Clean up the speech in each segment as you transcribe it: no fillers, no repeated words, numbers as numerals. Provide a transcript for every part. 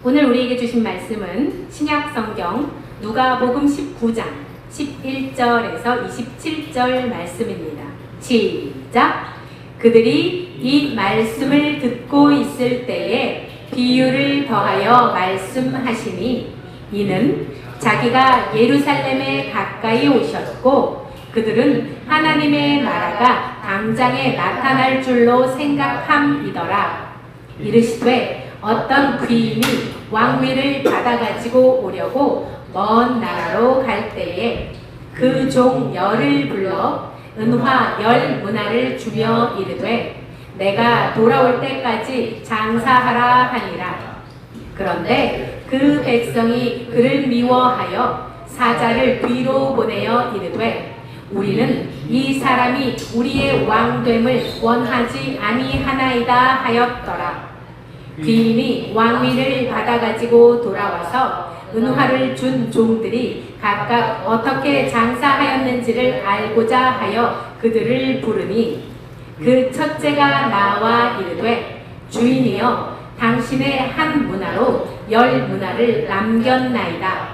오늘 우리에게 주신 말씀은 신약성경 누가복음 19장 11절에서 27절 말씀입니다. 시작! 그들이 이 말씀을 듣고 있을 때에 비유를 더하여 말씀하시니 이는 자기가 예루살렘에 가까이 오셨고 그들은 하나님의 나라가 당장에 나타날 줄로 생각함이더라. 이르시되 어떤 귀인이 왕위를 받아가지고 오려고 먼 나라로 갈 때에 그 종 열을 불러 은화 10문화를 주며 이르되 내가 돌아올 때까지 장사하라 하니라. 그런데 그 백성이 그를 미워하여 사자를 뒤로 보내어 이르되 우리는 이 사람이 우리의 왕됨을 원하지 아니하나이다 하였더라. 귀인이 왕위를 받아가지고 돌아와서 은화를 준 종들이 각각 어떻게 장사하였는지를 알고자 하여 그들을 부르니 그 첫째가 나와 이르되 주인이여 당신의 한 문화로 10문화를 남겼나이다.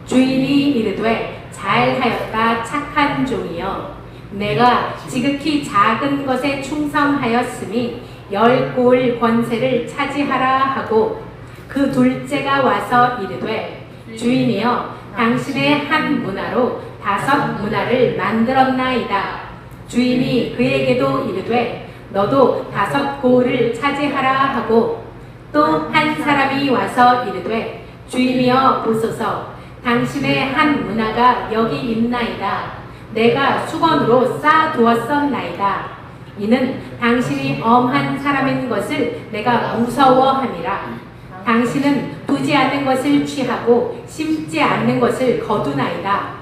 주인이 이르되 잘하였다 착한 종이여 내가 지극히 작은 것에 충성하였으니 10골 권세를 차지하라 하고 그 둘째가 와서 이르되 주인이여 당신의 한 문화로 5문화를 만들었나이다. 주인이 그에게도 이르되 너도 5골을 차지하라 하고 또 한 사람이 와서 이르되 주인이여 보소서 당신의 한 문화가 여기 있나이다. 내가 수건으로 쌓아두었었나이다. 이는 당신이 엄한 사람인 것을 내가 무서워함이라. 당신은 두지 않는 것을 취하고 심지 않는 것을 거두나이다.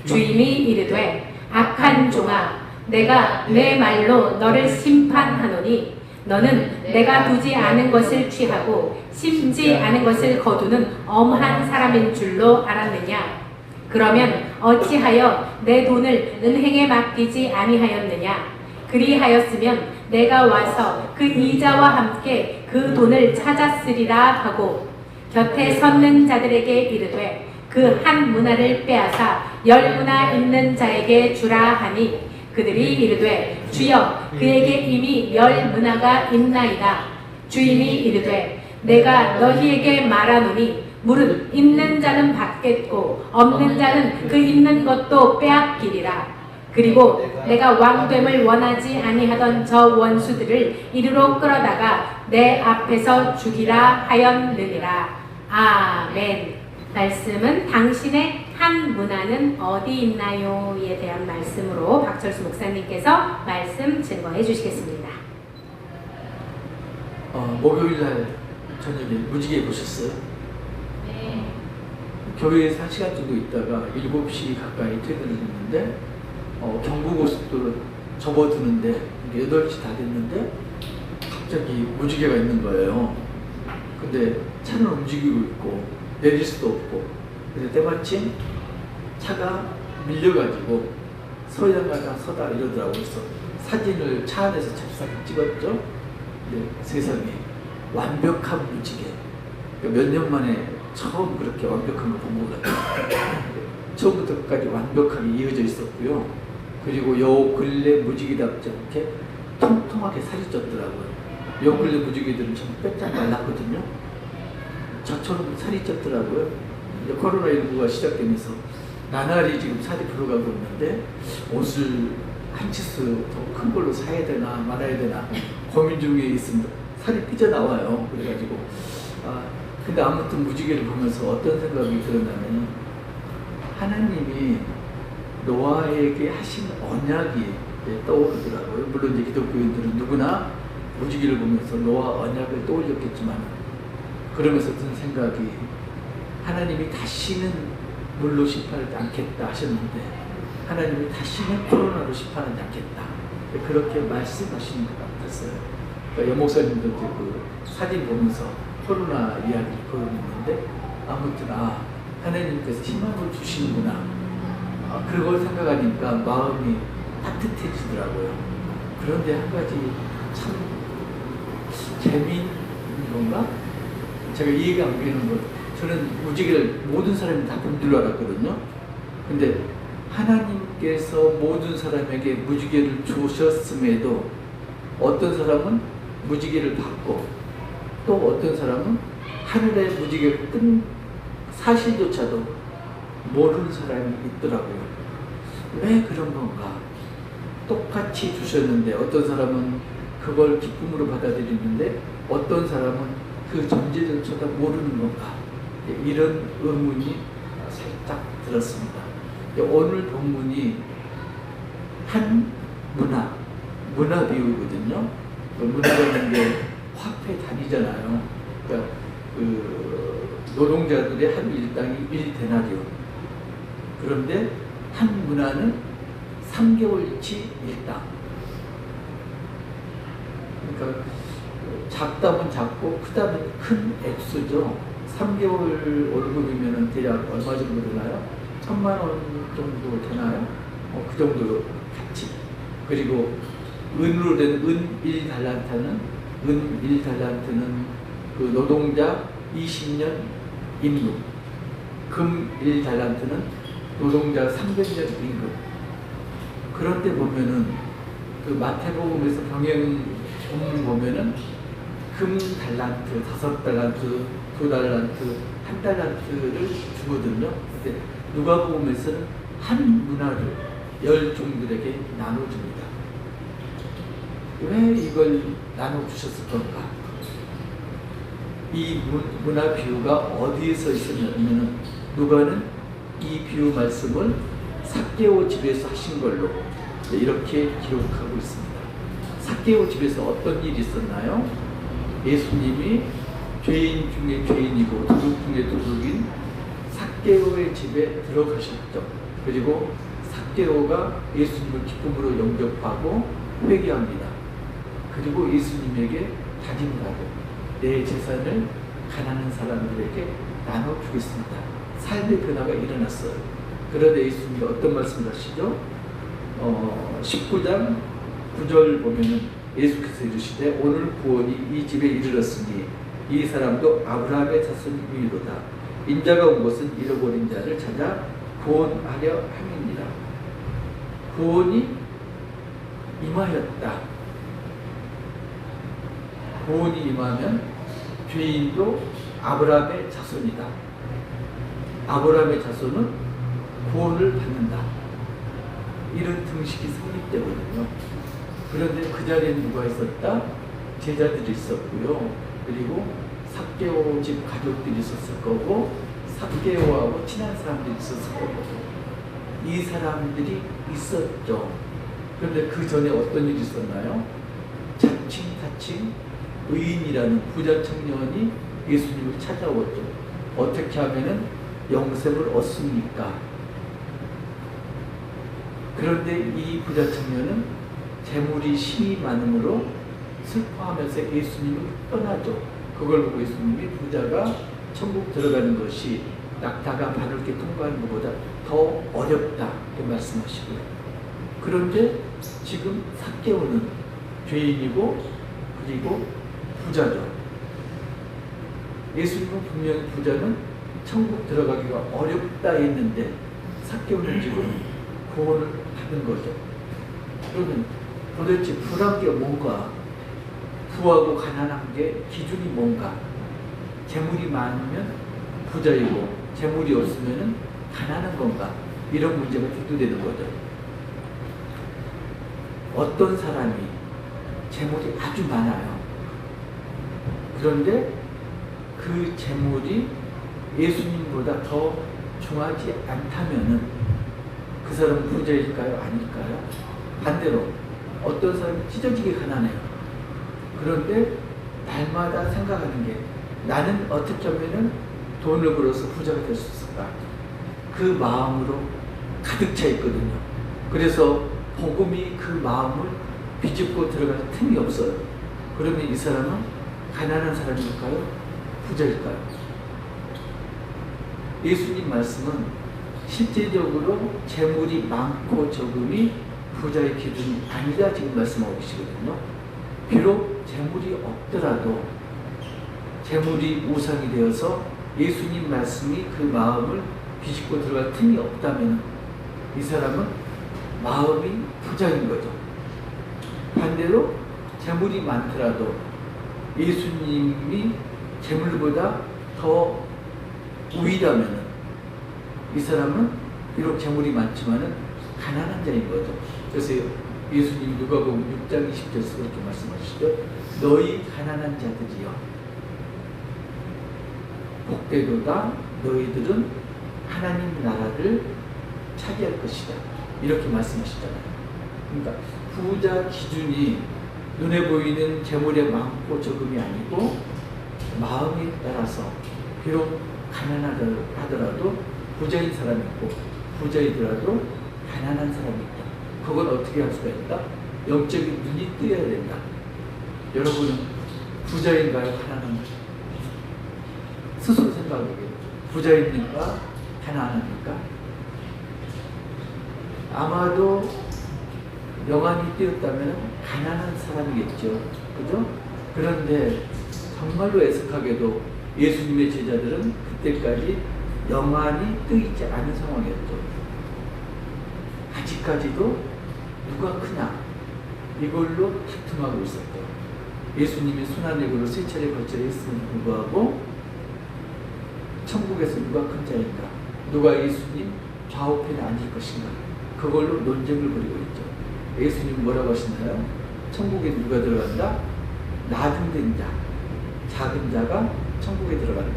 주인이 이르되 악한 종아 내가 내 말로 너를 심판하노니 너는 내가 두지 않은 것을 취하고 심지 않은 것을 거두는 엄한 사람인 줄로 알았느냐? 그러면 어찌하여 내 돈을 은행에 맡기지 아니하였느냐? 그리하였으면 내가 와서 그 이자와 함께 그 돈을 찾았으리라 하고 곁에 섰는 자들에게 이르되 그 한 문화를 빼앗아 10문화 있는 자에게 주라 하니 그들이 이르되 주여 그에게 이미 10문화가 있나이다. 주인이 이르되 내가 너희에게 말하노니 무릇 있는 자는 받겠고 없는 자는 그 있는 것도 빼앗기리라. 그리고 내가 왕됨을 원하지 아니하던 저 원수들을 이리로 끌어다가 내 앞에서 죽이라 하였느니라. 아멘. 말씀은 당신의 한 문화는 어디 있나요? 에 대한 말씀으로 박철수 목사님께서 말씀 증거해 주시겠습니다. 목요일날 저녁에 무지개 보셨어요? 네. 교회에서 1시간 정도 있다가 7시 가까이 퇴근을 했는데 경부고속도로 접어드는데 8시 다 됐는데 갑자기 무지개가 있는 거예요. 근데 차는 움직이고 있고 내릴 수도 없고 근데 때마침 차가 밀려가지고 서다가 서다 이러더라고요. 그래서 사진을 차 안에서 찹싸게 찍었죠. 네, 세상에 완벽한 무지개. 그러니까 몇 년 만에 처음 그렇게 완벽한 걸 본 것 같아요. 처음부터 끝까지 완벽하게 이어져 있었고요. 그리고 요 근래 무지개답지 않게 통통하게 살이 쪘더라고요. 요 근래 무지개들은 전부 빼짝 말랐거든요. 저처럼 살이 쪘더라고요. 이제 코로나19가 시작되면서 나날이 지금 살이 불어가고 있는데 옷을 한 치수 더 큰 걸로 사야 되나 말아야 되나 고민 중에 있습니다. 살이 삐져나와요. 그래가지고 근데 아무튼 무지개를 보면서 어떤 생각이 들었냐면 하나님이 노아에게 하신 언약이 떠오르더라고요. 물론 이제 기독교인들은 누구나 무지개를 보면서 노아 언약을 떠올렸겠지만 그러면서 든 생각이 하나님이 다시는 물로 심판하지 않겠다 하셨는데 하나님이 다시는 코로나로 심판하지 않겠다 그렇게 말씀하시는 것 같았어요. 그러니까 여목사님도 그 사진 보면서 코로나 이야기를 거론했는데 아무튼 하나님께서 희망을 주시는구나 그걸 생각하니까 마음이 따뜻해지더라고요. 그런데 한 가지 참 재미있는 건가? 제가 이해가 안 되는 건 저는 무지개를 모든 사람이 다 본 줄 알았거든요. 근데 하나님께서 모든 사람에게 무지개를 주셨음에도 어떤 사람은 무지개를 받고 또 어떤 사람은 하늘에 무지개가 뜬 사실조차도 모르는 사람이 있더라고요. 왜 그런 건가? 똑같이 주셨는데 어떤 사람은 그걸 기쁨으로 받아들이는데 어떤 사람은 그 존재조차도 모르는 건가? 이런 의문이 살짝 들었습니다. 오늘 본문이 한 문화 비유거든요. 문화라는 게 화폐 단위잖아요. 그러니까 그 노동자들의 한 일당이 1데나리온. 그런데 한 문화는 3개월치 일당. 그러니까 작다면 작고 크다면 큰 액수죠. 3개월 월급이면 대략 얼마 정도 되나요? 1,000만 원 정도 되나요? 그 정도로 같이. 그리고 은으로 된 은 1달란트는 그 노동자 20년 임금, 금 1달란트는 노동자 300년 임금. 그런데 보면은 그 마태복음에서 병행 본문 보면은 금 달란트, 5달란트, 2달란트, 1달란트를 주거든요. 근데 누가복음에서는 한 문화를 10종들에게 나눠줍니다. 왜 이걸 나눠주셨을 건가? 이 문화 비유가 어디에서 있었냐면 누가는 이 비유 말씀을 삭개오 집에서 하신 걸로 이렇게 기록하고 있습니다. 삭개오 집에서 어떤 일이 있었나요? 예수님이 죄인 중에 죄인이고 도둑 중에 도둑인 삭개오의 집에 들어가셨죠. 그리고 삭개오가 예수님을 기쁨으로 영접하고 회개합니다. 그리고 예수님에게 다짐하고 내 재산을 가난한 사람들에게 나눠주겠습니다. 삶의 변화가 일어났어요. 그런데 예수님이 어떤 말씀을 하시죠? 19장 9절 보면은 예수께서 이르시되 오늘 구원이 이 집에 이르렀으니 이 사람도 아브라함의 자손이로다. 인자가 온 것은 잃어버린 자를 찾아 구원하려 함이니라. 구원이 임하였다. 구원이 임하면 죄인도 아브라함의 자손이다. 아브라함의 자손은 구원을 받는다. 이런 등식이 성립되거든요. 그런데 그 자리에 누가 있었다? 제자들이 있었고요. 그리고 삭개오 집 가족들이 있었을 거고 삭개오하고 친한 사람들이 있었을 거고 이 사람들이 있었죠. 그런데 그 전에 어떤 일이 있었나요? 자칭 의인이라는 부자 청년이 예수님을 찾아오죠. 어떻게 하면은 영생을 얻습니까? 그런데 이 부자 청년은 재물이 심히 많음으로 슬퍼하면서 예수님을 떠나죠. 그걸 보고 예수님이 부자가 천국 들어가는 것이 낙타가 바늘게 통과하는 것보다 더 어렵다 이렇게 말씀하시고요. 그런데 지금 삭개오는 죄인이고 그리고 부자죠. 예수님은 분명히 부자는 천국 들어가기가 어렵다 했는데 삭개오는 지금 구원을 받은 거죠. 그러면 도대체 부란 게 뭔가? 부하고 가난한 게 기준이 뭔가? 재물이 많으면 부자이고 재물이 없으면 가난한 건가? 이런 문제가 대두되는 거죠. 어떤 사람이 재물이 아주 많아요. 그런데 그 재물이 예수님보다 더 중하지 않다면은 그 사람은 부자일까요? 아닐까요? 반대로 어떤 사람이 찢어지게 가난해요. 그런데 날마다 생각하는 게 나는 어떻게 하면은 돈을 벌어서 부자가 될 수 있을까? 그 마음으로 가득 차 있거든요. 그래서 복음이 그 마음을 비집고 들어가는 틈이 없어요. 그러면 이 사람은 가난한 사람일까요? 부자일까요? 예수님 말씀은 실제적으로 재물이 많고 적음이 부자의 기준이 아니다 지금 말씀하고 계시거든요. 비록 재물이 없더라도 재물이 우상이 되어서 예수님 말씀이 그 마음을 비집고 들어갈 틈이 없다면 이 사람은 마음이 부자인 거죠. 반대로 재물이 많더라도 예수님이 재물보다 더 우위라면 이 사람은 비록 재물이 많지만은 가난한 자인 거죠. 그래서 예수님이 누가복음 6장 20절에서 그렇게 말씀하시죠. 너희 가난한 자들이여 복되도다. 너희들은 하나님 나라를 차지할 것이다. 이렇게 말씀하시잖아요. 그러니까 부자 기준이 눈에 보이는 재물의 많고 적음이 아니고 마음에 따라서 비록 가난하더라도 부자인 사람이 있고 부자이더라도 가난한 사람이 있다. 그건 어떻게 할 수가 있다? 영적인 눈이 뜨여야 된다. 여러분은 부자인가요? 가난한가요? 스스로 생각해보게요. 부자입니까? 가난합니까? 아마도 영안이 띄었다면 가난한 사람이겠죠. 그죠? 그런데 정말로 애석하게도 예수님의 제자들은 그때까지 영안이 뜨이지 않은 상황이었죠. 아직까지도 누가 크냐 이걸로 다툼하고 있었죠. 예수님이 순환의고를 3차례 거쳐야 했음에도 불구하고 천국에서 누가 큰 자인가, 누가 예수님 좌우편에 앉을 것인가, 그걸로 논쟁을 벌이고 있죠. 예수님 뭐라고 하시나요? 천국에 누가 들어간다? 나중된 자, 작은 자가 천국에 들어간다.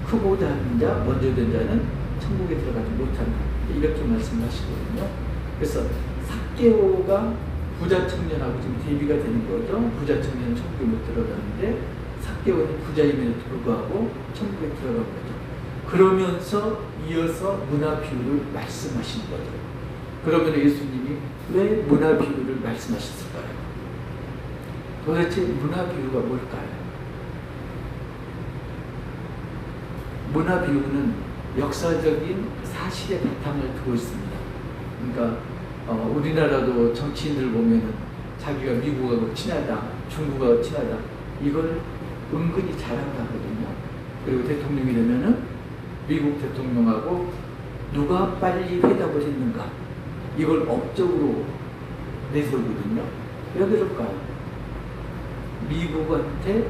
크고 작은 자, 먼저 된 자는 천국에 들어가지 못한다. 이렇게 말씀하시거든요. 그래서 삭개오가 부자 청년하고 지금 대비가 되는 거죠. 부자 청년은 천국에 못 들어가는데 삭개오는 부자임에도 불구하고 천국에 들어간 거죠. 그러면서 이어서 문화 비유를 말씀하신 거죠. 그러면 예수님이 왜 문화 비유를 말씀하셨을까요? 도대체 문화 비유가 뭘까요? 문화 비유는 역사적인 사실의 바탕을 두고 있습니다. 그러니까 우리나라도 정치인들 보면은 자기가 미국하고 친하다, 중국하고 친하다, 이걸 은근히 자랑하거든요. 그리고 대통령이 되면은 미국 대통령하고 누가 빨리 회담을 했는가, 이걸 업적으로 내세우거든요. 왜 그럴까요? 미국한테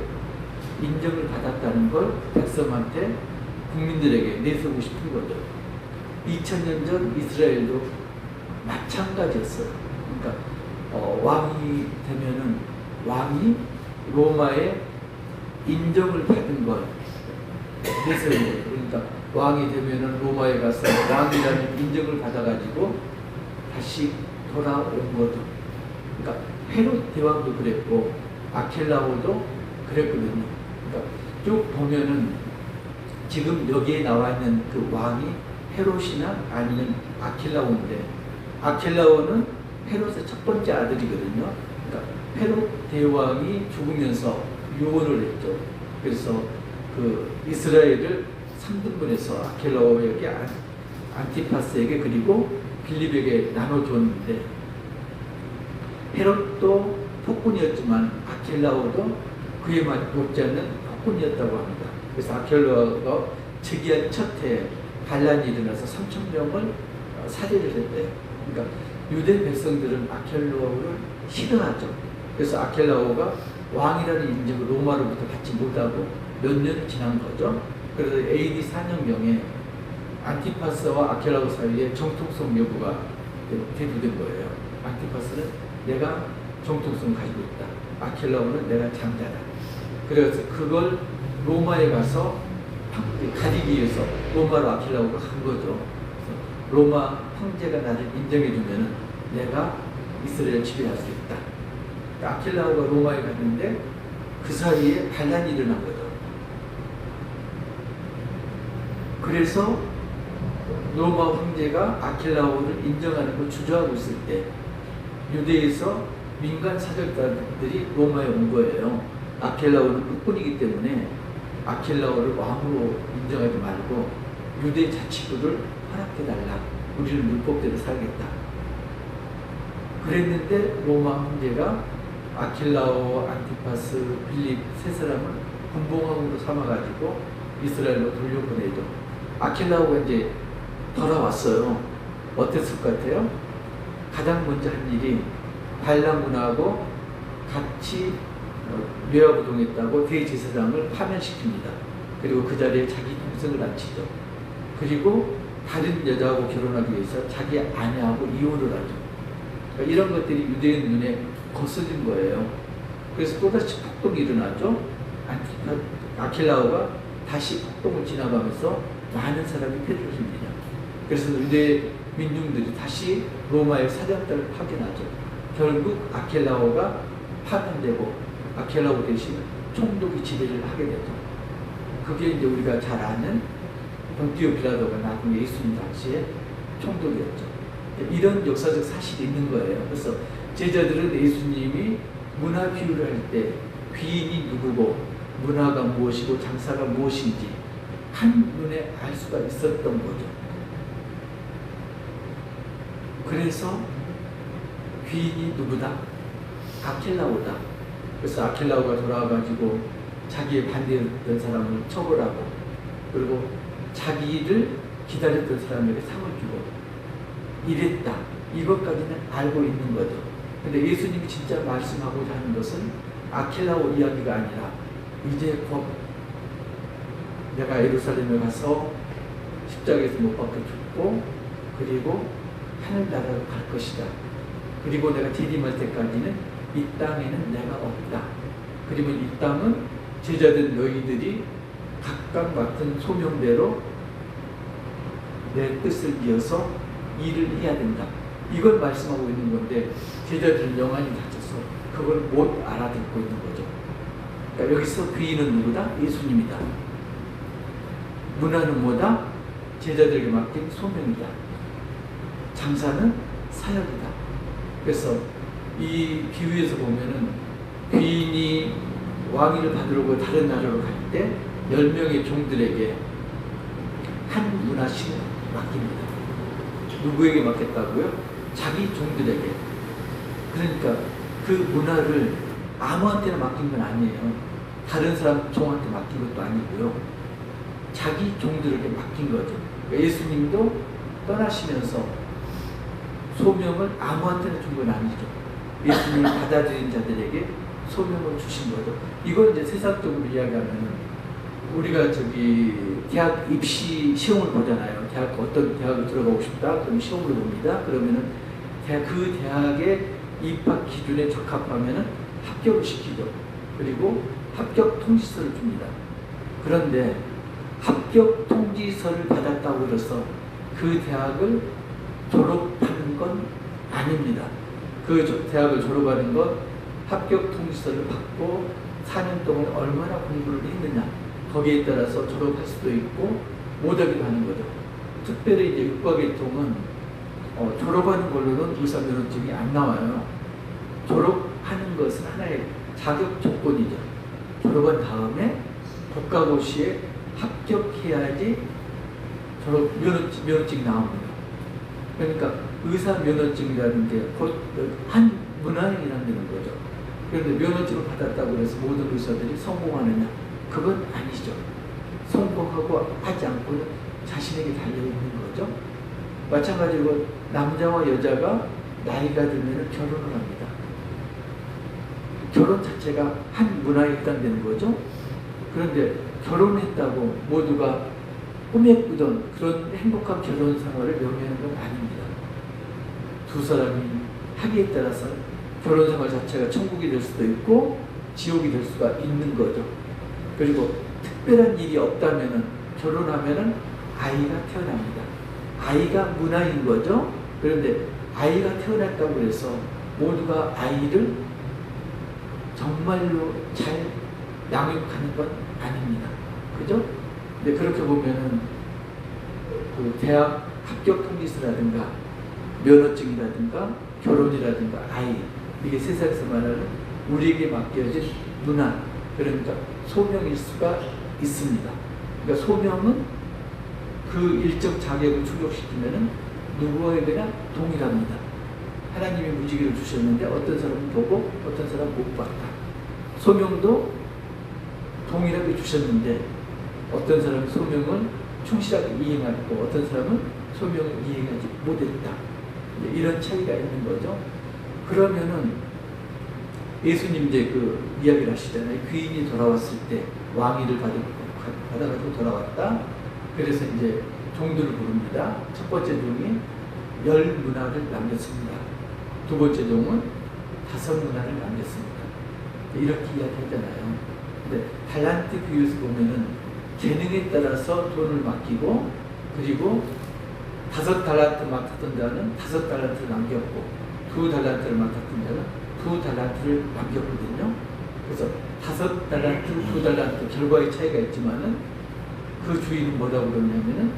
인정을 받았다는 걸 백성한테, 국민들에게 내세우고 싶은 거죠. 2000년 전 이스라엘도 마찬가지였어요. 그러니까 왕이 되면은 왕이 로마의 인정을 받은 걸 내세우는 거예요. 그러니까 왕이 되면은 로마에 가서 왕이라는 인정을 받아가지고 다시 돌아온 거죠. 그러니까 헤롯 대왕도 그랬고 아켈라오도 그랬거든요. 그러니까 쭉 보면은 지금 여기에 나와 있는 그 왕이 헤롯이나 아니면 아켈라오인데, 아켈라오는 헤롯의 첫 번째 아들이거든요. 그러니까 헤롯 대왕이 죽으면서 유언을 했죠. 그래서 그 이스라엘을 3등분해서 아켈라오에게, 안티파스에게, 그리고 빌립에게 나눠줬는데, 헤롯도 폭군이었지만 아켈라오도 그에 못지않는 폭군이었다고 합니다. 그래서 아켈라오가 즉위한 첫 해에 반란이 일어나서 3,000명을 살해를 했대요. 그러니까 유대 백성들은 아켈라오를 싫어하죠. 그래서 아켈라오가 왕이라는 인정을 로마로부터 받지 못하고 몇 년이 지난 거죠. 그래서 AD 4년경에 안티파스와 아켈라오 사이에 정통성 여부가 대두된 거예요. 안티파스는 내가 정통성을 가지고 있다, 아켈라오는 내가 장자다. 그래서 그걸 로마에 가서 가리기 위해서 로마로 아켈라오가 간 거죠. 로마 황제가 나를 인정해주면 내가 이스라엘을 지배할 수 있다. 아켈라오가 로마에 갔는데 그 사이에 반란이 일어난 거죠. 그래서 로마 황제가 아켈라오를 인정하는 걸 주저하고 있을 때 유대에서 민간 사절단들이 로마에 온 거예요. 아켈라오는 국군이기 때문에 아켈라오를 왕으로 인정하지 말고 유대 자치구를 허락해달라. 우리는 율법대로 살겠다. 그랬는데 로마 황제가 아켈라오, 안티파스, 빌립 세 사람을 군봉항으로 삼아가지고 이스라엘로 돌려보내죠. 아킬라오가 이제 돌아왔어요. 어땠을 것 같아요? 가장 먼저 한 일이 발람군하고 같이 묘하고 동했다고 대제사장을 파면시킵니다. 그리고 그 자리에 자기 동생을 앉히죠. 그리고 다른 여자하고 결혼하기 위해서 자기 아내하고 이혼을 하죠. 그러니까 이런 것들이 유대인 눈에 거슬린 거예요. 그래서 또다시 폭동이 일어나죠. 아킬라오가 다시 폭동을 지나가면서 많은 사람이 패배를 합니다. 그래서 유대 민중들이 다시 로마의 사령탑을 파견하죠. 결국 아킬라오가 파면되고 아킬라오 대신 총독이 지배를 하게 되죠. 그게 이제 우리가 잘 아는 본디오 빌라도가 나중에 예수님 당시에 총독이었죠. 이런 역사적 사실이 있는 거예요. 그래서 제자들은 예수님이 문화 비유를 할 때 귀인이 누구고 문화가 무엇이고 장사가 무엇인지 한눈에 알 수가 있었던 거죠. 그래서 귀인이 누구다? 아킬라오다. 그래서 아킬라오가 돌아와가지고 자기의 반대했던 사람을 처벌하고 그리고 자기를 기다렸던 사람에게 상을 주고 이랬다. 이것까지는 알고 있는 거죠. 근데 예수님이 진짜 말씀하고자 하는 것은 아킬라오 이야기가 아니라 이제 곧 내가 예루살렘에 가서 십자가에서 못 박혀 죽고 그리고 하늘나라로 갈 것이다. 그리고 내가 재림할 때까지는 이 땅에는 내가 없다. 그리고 이 땅은 제자된 너희들이 각각 맡은 소명대로 내 뜻을 이어서 일을 해야 된다. 이걸 말씀하고 있는 건데 제자들은 영안이 닫혀서 그걸 못 알아듣고 있는 거죠. 그러니까 여기서 귀인은 누구다? 예수님이다. 문화는 뭐다? 제자들에게 맡긴 소명이다. 장사는 사역이다. 그래서 이 비유에서 보면은 귀인이 왕위를 받으려고 다른 나라로 갈 때 10명의 종들에게 한 문화씩을 맡깁니다. 누구에게 맡겼다고요? 자기 종들에게. 그러니까 그 문화를 아무한테나 맡긴 건 아니에요. 다른 사람 종한테 맡긴 것도 아니고요. 자기 종들에게 맡긴 거죠. 그러니까 예수님도 떠나시면서 소명을 아무한테나 준 건 아니죠. 예수님을 받아들인 자들에게 소명을 주신 거죠. 이걸 이제 세상적으로 이야기하면 우리가 대학 입시 시험을 보잖아요. 어떤 대학을 들어가고 싶다. 그럼 시험을 봅니다. 그러면은 그 대학의 입학 기준에 적합하면은 합격을 시키죠. 그리고 합격 통지서를 줍니다. 그런데 합격 통지서를 받았다고 해서 그 대학을 졸업하는 건 아닙니다. 그 대학을 졸업하는 건 합격 통지서를 받고 4년 동안 얼마나 공부를 했느냐 거기에 따라서 졸업할 수도 있고 못하기도 하는 거죠. 특별히 이제 육과계통은 졸업하는 걸로는 의사면허증이 안 나와요. 졸업하는 것은 하나의 자격 조건이죠. 졸업한 다음에 국가고시에 합격해야지 졸업 면허증이 나옵니다. 그러니까 의사 면허증이라는 게 곧 한 문화행위라는 거죠. 그런데 면허증을 받았다고 해서 모든 의사들이 성공하느냐? 그건 아니죠. 성공하고 하지 않고는 자신에게 달려있는 거죠. 마찬가지로 남자와 여자가 나이가 들면 결혼을 합니다. 결혼 자체가 한 문화에 해당되는 거죠. 그런데 결혼했다고 모두가 꿈에 꾸던 그런 행복한 결혼 생활을 명예하는 건 아닙니다. 두 사람이 하기에 따라서 결혼 생활 자체가 천국이 될 수도 있고 지옥이 될 수가 있는 거죠. 그리고 특별한 일이 없다면은 결혼하면은 아이가 태어납니다. 아이가 문화인 거죠. 그런데 아이가 태어났다고 해서 모두가 아이를 정말로 잘 양육하는 건 아닙니다. 그죠? 근데 그렇게 보면은 그 대학 합격 통지서라든가 면허증이라든가 결혼이라든가 아이 이게 세상에서 말하는 우리에게 맡겨진 문화 그러니까 소명일 수가 있습니다. 그러니까 소명은 그 일정 자격을 충족시키면은 누구에게나 동일합니다. 하나님이 무지개를 주셨는데 어떤 사람은 보고 어떤 사람은 못 봤다. 소명도 동일하게 주셨는데 어떤 사람은 소명을 충실하게 이행하고 어떤 사람은 소명을 이행하지 못했다. 이제 이런 차이가 있는 거죠. 그러면은 예수님 이제 그 이야기를 하시잖아요. 귀인이 돌아왔을 때 왕위를 받아가지고 돌아왔다. 그래서 이제 종들을 부릅니다. 첫 번째 종이 10문화를 남겼습니다. 두 번째 종은 5문화를 남겼습니다. 이렇게 이야기하잖아요. 근데 달란트 비유에서 보면은 재능에 따라서 돈을 맡기고 그리고 5달란트 맡았던 자는 5달란트를 남겼고 2달란트를 맡았던 자는 2달란트를 남겼거든요. 그래서 5달란트, 2달란트 결과의 차이가 있지만은 그 주인은 뭐라고 그러냐면은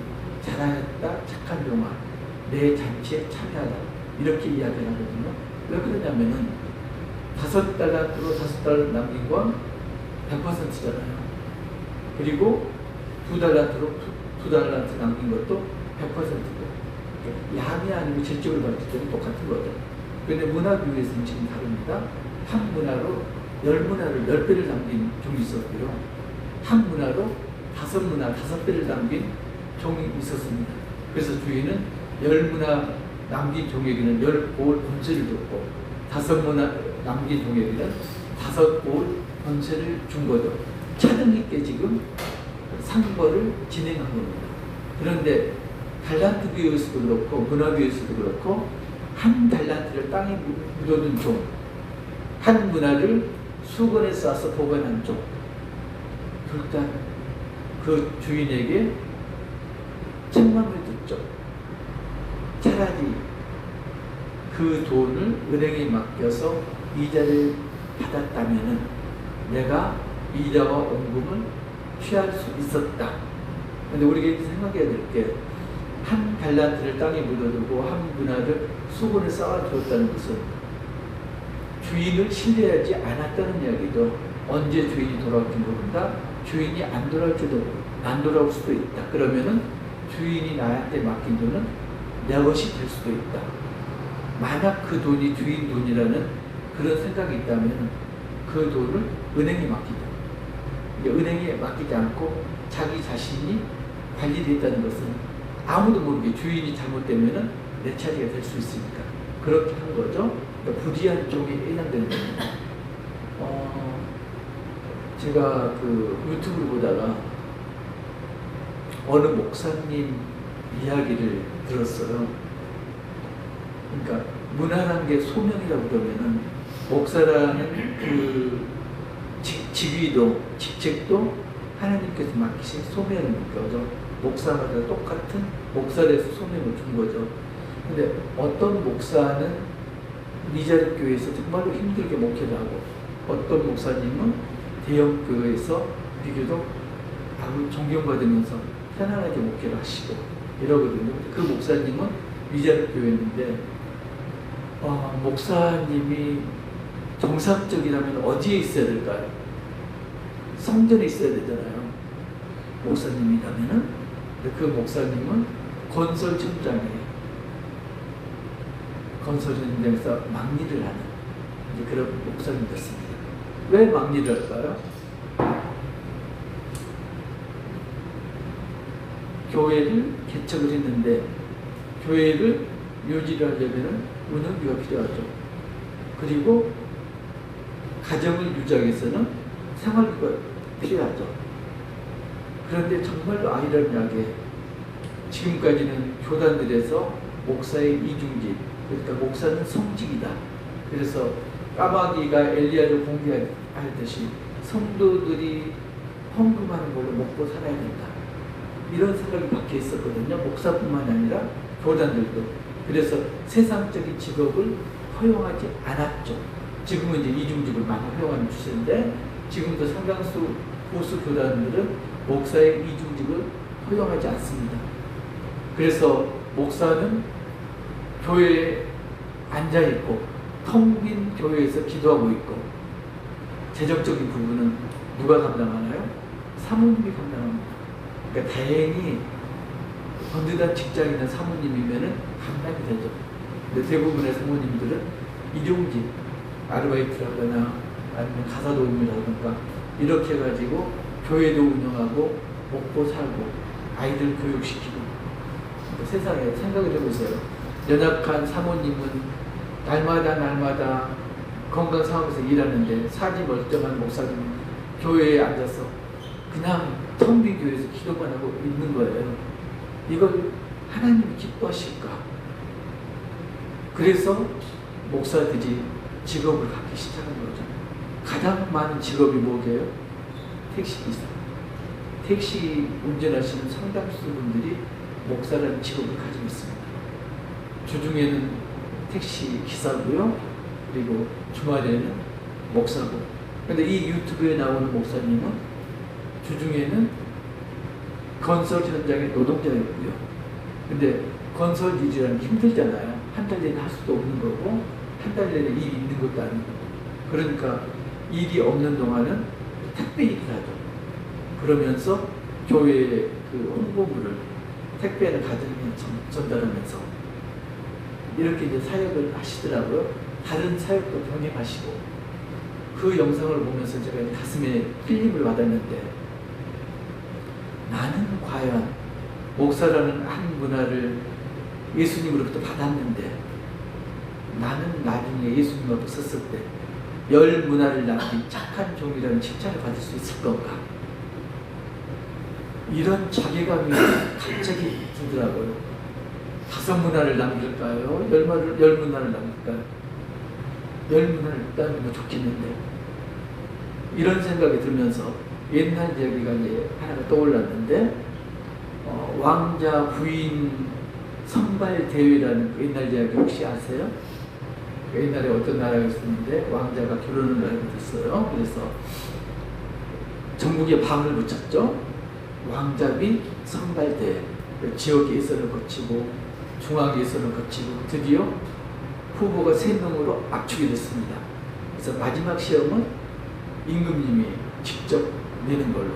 잘하였다 착한 종아 내 잔치에 참여하다 이렇게 이야기를 하거든요. 왜 그러냐면은 5달란트로 5달란트 남긴 건 100%잖아요. 그리고 2달란트로 2달란트 남긴 것도 100%고 양이 아니고 질적으로 봤을 때는 똑같은 거죠. 그런데 문화 비유에서는 지금 다릅니다. 한 문화로 10문화를 10배를 남긴 종이 있었고요. 한 문화로 5문화 5배를 남긴 종이 있었습니다. 그래서 주인은 10문화 남긴 종에게는 10고을 번세를 줬고 5문화 남긴 종에게는 5고을 번세를 준 거죠. 차등 있게 지금 상거를 진행한 겁니다. 그런데 달란트 비유에서도 그렇고 문화 비유에서도 그렇고 한 달란트를 땅에 묻어둔 종, 한 문화를 수건에 싸서 보관한 종, 둘 다 그 주인에게 책망을 듣죠. 차라리 그 돈을 은행에 맡겨서 이자를 받았다면은 내가 이자와 원금을 취할 수 있었다. 근데 우리가 생각해야 될 게 한 달란트를 땅에 묻어두고 한 문화를 수건에 쌓아두었다는 것은 주인을 신뢰하지 않았다는 이야기죠. 언제 주인이 돌아올지 모른다. 주인이 안 돌아올 수도 있다. 그러면은 주인이 나한테 맡긴 돈은 내 것이 될 수도 있다. 만약 그 돈이 주인 돈이라는 그런 생각이 있다면 그 돈을 은행에 맡기다. 은행에 맡기지 않고 자기 자신이 관리됐다는 것은 아무도 모르게 주인이 잘못되면은 내 차지가 될 수 있으니까 그렇게 한 거죠. 그러니까 부지한 쪽에 해당되는 겁니다. 제가 그 유튜브를 보다가 어느 목사님 이야기를 들었어요. 그러니까 문화라는 게 소명이라고 그러면은 목사라는 그 직위도 직책도 하나님께서 맡기신 소명인 거죠. 목사마다 똑같은 목사에서 소명을 준 거죠. 근데 어떤 목사는 미자립 교회에서 정말로 힘들게 목회를 하고 어떤 목사님은 대형 교회에서 비교적 아주 존경받으면서 편안하게 목회를 하시고 이러거든요. 그 목사님은 미자립 교회인데 목사님이 정상적이라면 어디에 있어야 될까요? 성전에 있어야 되잖아요. 목사님이라면은. 그 목사님은 건설천장이에요. 건설 현장에서 막일을 하는 이제 그런 목사님 됐습니다. 왜 막일을 할까요? 교회를 개척을 했는데 교회를 유지를 하려면 운영비가 필요하죠. 그리고 가정을 유지하기 위해서는 생활비가 필요하죠. 그런데 정말로 아이러니하게 지금까지는 교단들에서 목사의 이중직, 그러니까 목사는 성직이다. 그래서 까마귀가 엘리야를 공개하듯이 성도들이 헌금하는 걸로 먹고 살아야 된다. 이런 생각이 박혀 있었거든요. 목사뿐만 아니라 교단들도. 그래서 세상적인 직업을 허용하지 않았죠. 지금은 이제 이중직을 많이 허용하는 추세인데 지금도 상당수 보수 교단들은 목사의 이중직을 허용하지 않습니다. 그래서 목사는 교회에 앉아있고 텅 빈 교회에서 기도하고 있고 재정적인 부분은 누가 감당하나요? 사모님이 감당합니다. 그러니까 다행히 번듯한 직장에 있는 사모님이면은 감당이 되죠. 근데 대부분의 사모님들은 이중직, 아르바이트를 하거나 아니면 가사 도우미를 하든가 이렇게 해가지고 교회도 운영하고 먹고 살고 아이들 교육시키고 세상에 생각을 해보세요. 연약한 사모님은 날마다 건강 상황에서 일하는데 사지 멀쩡한 목사님 교회에 앉아서 그냥 텅 빈 교회에서 기도만 하고 있는 거예요. 이걸 하나님이 기뻐하실까? 그래서 목사들이 직업을 갖기 시작한 거죠. 가장 많은 직업이 뭐게요? 택시기사. 택시 운전하시는 상당수 분들이 목사라는 직업을 가지고 있습니다. 주중에는 택시 기사고요. 그리고 주말에는 목사고. 근데 이 유튜브에 나오는 목사님은 주중에는 건설 현장의 노동자였고요. 근데 건설 일이라는 게 힘들잖아요. 한 달 내내 할 수도 없는 거고 한 달 내내 일이 있는 것도 아니고 그러니까 일이 없는 동안은 택배 일을 하죠. 그러면서 교회의 그 홍보물을 택배를 가정에 전달하면서 이렇게 이제 사역을 하시더라고요. 다른 사역도 병행하시고 그 영상을 보면서 제가 가슴에 필림을 받았는데 나는 과연 목사라는 한 문화를 예수님으로부터 받았는데 나는 나중에 예수님 앞에 섰을 때 열 문화를 남긴 착한 종이라는 칭찬을 받을 수 있을 건가? 이런 자괴감이 갑자기 들더라고요. 5문화를 남길까요? 열 문화를 남길까요? 10문화를 남기면 좋겠는데 이런 생각이 들면서 옛날 이야기가 이제 하나가 떠올랐는데 왕자 부인 선발 대회라는 그 옛날 이야기 혹시 아세요? 옛날에 어떤 나라가 있었는데 왕자가 결혼을 하게 됐어요. 그래서 전국에 방을 붙였죠. 왕자 및 선발대회, 지역 예선을 거치고 중앙 예선을 거치고 드디어 후보가 3명으로 압축이 됐습니다. 그래서 마지막 시험은 임금님이 직접 내는 걸로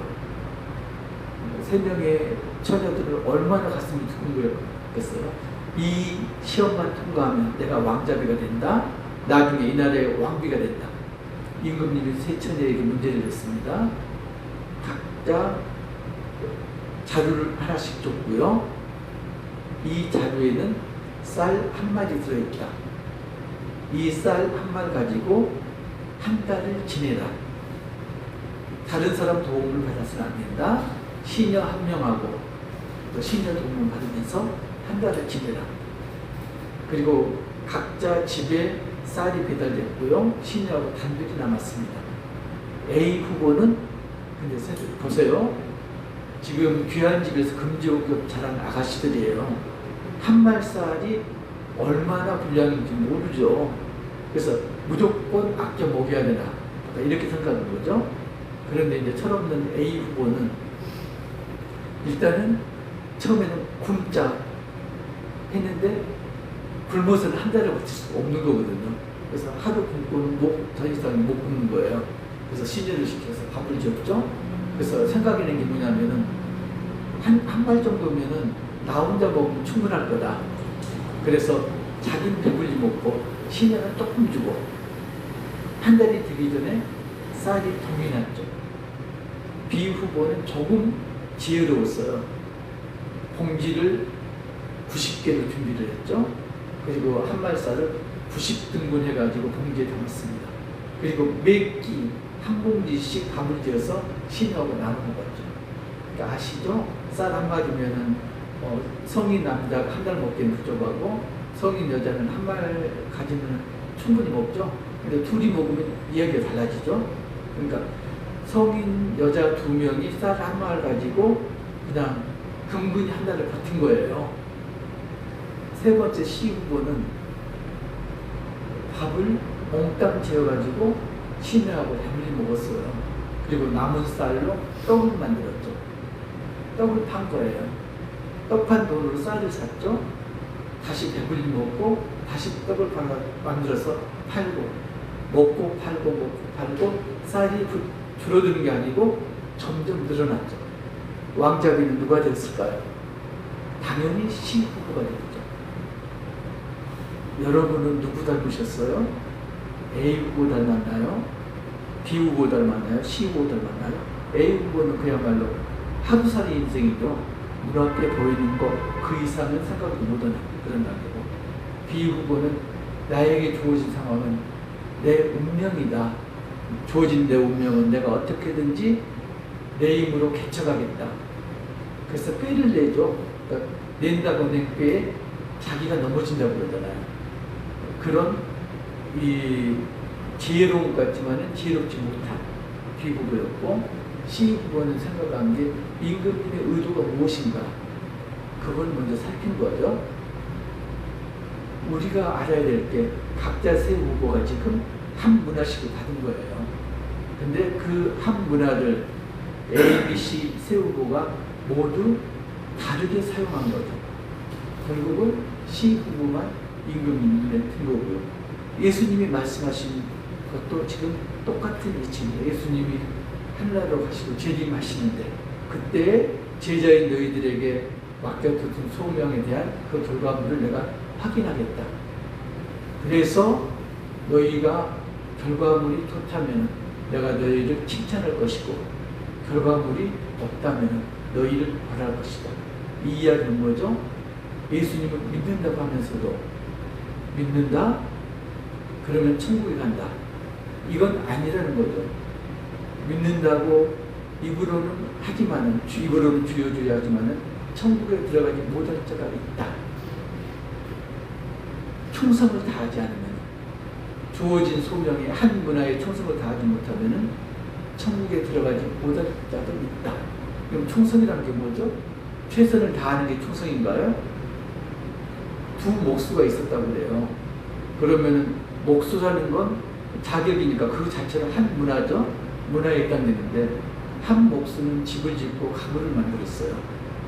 3명의 처녀들을 얼마나 가슴이 두근거렸겠어요. 이 시험만 통과하면 내가 왕자비가 된다. 나중에 이 나라의 왕비가 된다. 임금님이 3처녀에게 문제를 냈습니다. 각자 자루를 하나씩 줬고요. 이 자루에는 쌀 1마리 들어있다. 이 쌀 1마리 가지고 한 달을 지내라. 다른 사람 도움을 받아서는 안 된다. 시녀 1명하고 또 시녀 도움을 받으면서 한 달을 지내라. 그리고 각자 집에 쌀이 배달됐고요. 시녀하고 단둘이 남았습니다. A 후보는 근데 보세요. 지금 귀한 집에서 금지옥엽 자란 아가씨들이에요. 한 말 쌀이 얼마나 분량인지 모르죠. 그래서 무조건 아껴 먹여야 되나 이렇게 생각하는 거죠. 그런데 이제 철없는 A 후보는 일단은 처음에는 굶자 했는데 굶어서는 한 달을 버틸 수 없는 거거든요. 그래서 하루 굶고는 더 이상 못 굶는 거예요. 그래서 시녀를 시켜서 밥을 줬죠. 그래서 생각하는 게 뭐냐면은 한 말 정도면은 나 혼자 먹으면 충분할 거다. 그래서 자기는 배불리 먹고 시녀는 조금 주고 한 달이 되기 전에 쌀이 동이 났죠. B 후보는 조금 지혜로웠어요. 봉지를 90개로 준비를 했죠. 그리고 한 말 쌀을 90등분 해가지고 봉지에 담았습니다. 그리고 매 끼 한 봉지씩 밥을 지어서 시녀하고 나눠 먹었죠. 그러니까 아시죠? 쌀 1마리면은 성인 남자가 한 달 먹기는 부족하고 성인 여자는 한 말 가지면 충분히 먹죠. 근데 둘이 먹으면 이야기가 달라지죠. 그러니까 성인 여자 2명이 쌀 1말 가지고 그냥 근근히 한 달을 버틴 거예요. 세 번째 C 후보는 밥을 몽땅 재워가지고 시녀하고 단둘이 먹었어요. 그리고 남은 쌀로 떡을 만들었죠. 떡을 판 거예요. 떡판 돈으로 쌀을 샀죠. 다시 배불리 먹고 다시 떡을 만들어서 팔고 먹고 팔고 쌀이 줄어드는 게 아니고 점점 늘어났죠. 왕자비는 누가 됐을까요? 당연히 C 후보가 됐죠. 여러분은 누구 닮으셨어요? A 후보 닮았나요? B 후보 닮았나요? C 후보 닮았나요? A 후보는 그야말로 하루살이 인생이죠. 눈앞에 보이는 것 그 이상은 생각도 못하는 그런 단계고, B 후보는 나에게 주어진 상황은 내 운명이다. 주어진 내 운명은 내가 어떻게든지 내 힘으로 개척하겠다. 그래서 꾀를 내죠. 그러니까 낸다고 낸 꾀에 자기가 넘어진다고 그러잖아요. 그런 이 지혜로운 것 같지만은 지혜롭지 못한 B 후보였고, C 후보는 생각한 게 임금님의 의도가 무엇인가, 그걸 먼저 살핀 거죠. 우리가 알아야 될 게 각자 세 후보가 지금 한 문화씩을 받은 거예요. 근데 그 한 문화를 A, B, C 세 후보가 모두 다르게 사용한 거죠. 결국은 C 후보만 임금님 눈에 든 거고요. 예수님이 말씀하신 것도 지금 똑같은 이치입니다. 예수님이 하늘나라로 가시고 재림하시는데 그때 제자인 너희들에게 맡겨둔 소명에 대한 그 결과물을 내가 확인하겠다. 그래서 너희가 결과물이 좋다면 내가 너희를 칭찬할 것이고, 결과물이 없다면 너희를 벌할 것이다. 이 이야기는 뭐죠? 예수님을 믿는다고 하면서도 믿는다? 그러면 천국에 간다. 이건 아니라는 거죠. 믿는다고 입으로는 하지만은, 입으로는 주여 주여 하지만은 천국에 들어가지 못할 자가 있다. 충성을 다하지 않으면, 주어진 소명에 한 문화에 충성을 다하지 못하면은 천국에 들어가지 못할 자도 있다. 그럼 충성이라는 게 뭐죠? 최선을 다하는 게 충성인가요? 두 목수가 있었다고 그래요. 그러면은 목수라는 건 자격이니까 그 자체는 한 문화죠. 문화에 해당되는데, 한 목수는 집을 짓고 가구를 만들었어요.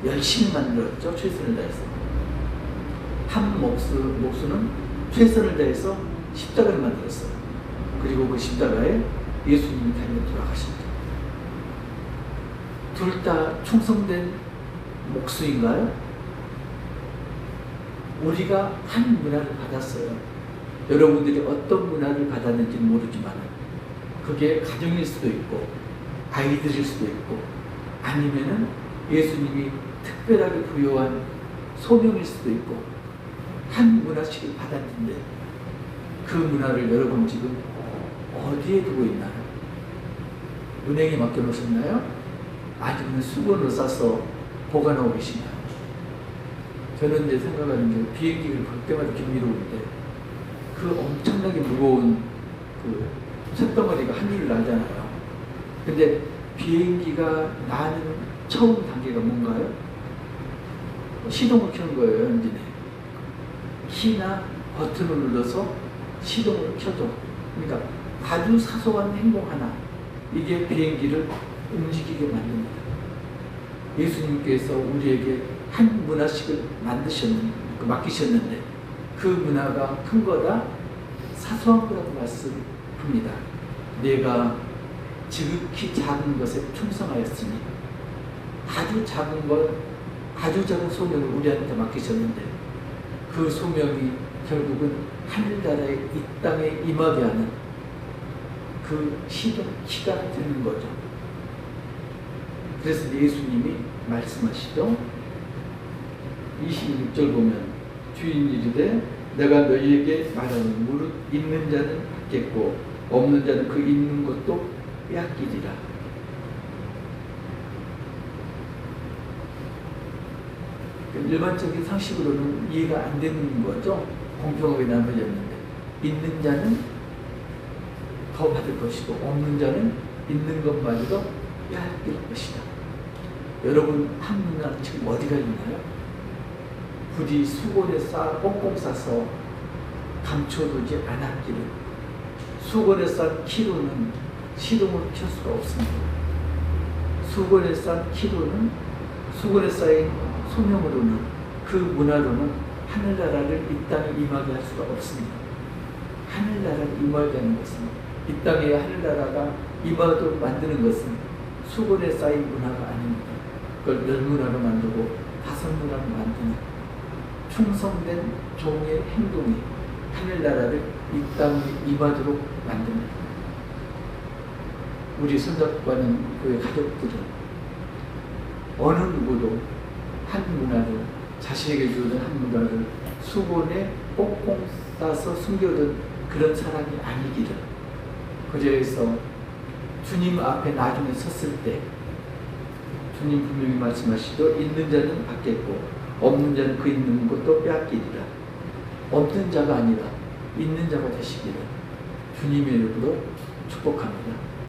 열심히 만들었죠. 최선을 다해서. 한 목수는 최선을 다해서 십자가를 만들었어요. 그리고 그 십자가에 예수님이 달려 돌아가십니다. 둘 다 충성된 목수인가요? 우리가 한 문화를 받았어요. 여러분들이 어떤 문화를 받았는지 모르지만 그게 가정일 수도 있고 아이들일 수도 있고 아니면은 예수님이 특별하게 부여한 소명일 수도 있고 한 문화씩을 받았는데 그 문화를 여러분 지금 어디에 두고 있나요? 은행에 맡겨놓으셨나요? 아니면 수건으로 싸서 보관하고 계시나요? 저는 이제 생각하는 게 비행기를 볼 때마다 경이로운데 그 엄청나게 무거운 그 쇳덩어리가 하늘을 나잖아요. 근데 비행기가 나는 처음 단계가 뭔가요? 시동을 켜는 거예요, 엔진에. 키나 버튼을 눌러서 시동을 켜줘. 그러니까 아주 사소한 행동 하나, 이게 비행기를 움직이게 만듭니다. 예수님께서 우리에게 한 문화씩을 맡기셨는데 그 문화가 큰 거다, 사소한 거라고 말씀합니다. 내가 지극히 작은 것에 충성하였으니, 아주 작은 것, 아주 작은 소명을 우리한테 맡기셨는데 그 소명이 결국은 하늘나라의 이 땅에 임하게 하는 그 시동키가 되는 거죠. 그래서 예수님이 말씀하시죠. 26절 보면 주인 이르되 내가 너희에게 말하는 무릇 있는 자는 받겠고 없는 자는 그 있는 것도 빼앗기리라. 일반적인 상식으로는 이해가 안 되는 거죠. 공평하게 나눠졌는데 있는 자는 더 받을 것이고 없는 자는 있는 것마저도 빼앗길 것이다. 여러분 한 문화는 지금 어디가 있나요? 부디 수건에 꽁꽁 싸서 감춰두지 않았기를. 수건에 싼 키로는 시동을 켤 수가 없습니다. 수건에 싼 키로는, 수건에 쌓인 소명으로는, 그 문화로는 하늘나라를 이 땅에 임하게 할 수가 없습니다. 하늘나라를 임하게 하는 것은, 이 땅에 하늘나라가 임하도록 만드는 것은 수건에 쌓인 문화가 아닙니다. 그걸 10문화로 만들고 5문화로 만드는 충성된 종의 행동이 하늘나라를 이 땅에 임하도록 만듭니다. 우리 손잡고가는 그의 가족들은 어느 누구도 한 문화를 자신에게 주어진 한 문화를 수건에 꽁꽁 싸서 숨겨둔 그런 사람이 아니기를. 그래서 주님 앞에 나중에 섰을 때 주님 분명히 말씀하시죠. 있는 자는 받겠고 없는 자는 그 있는 것도 빼앗기리라. 없는 자가 아니라 있는 자가 되시기를 주님의 이름으로 축복합니다.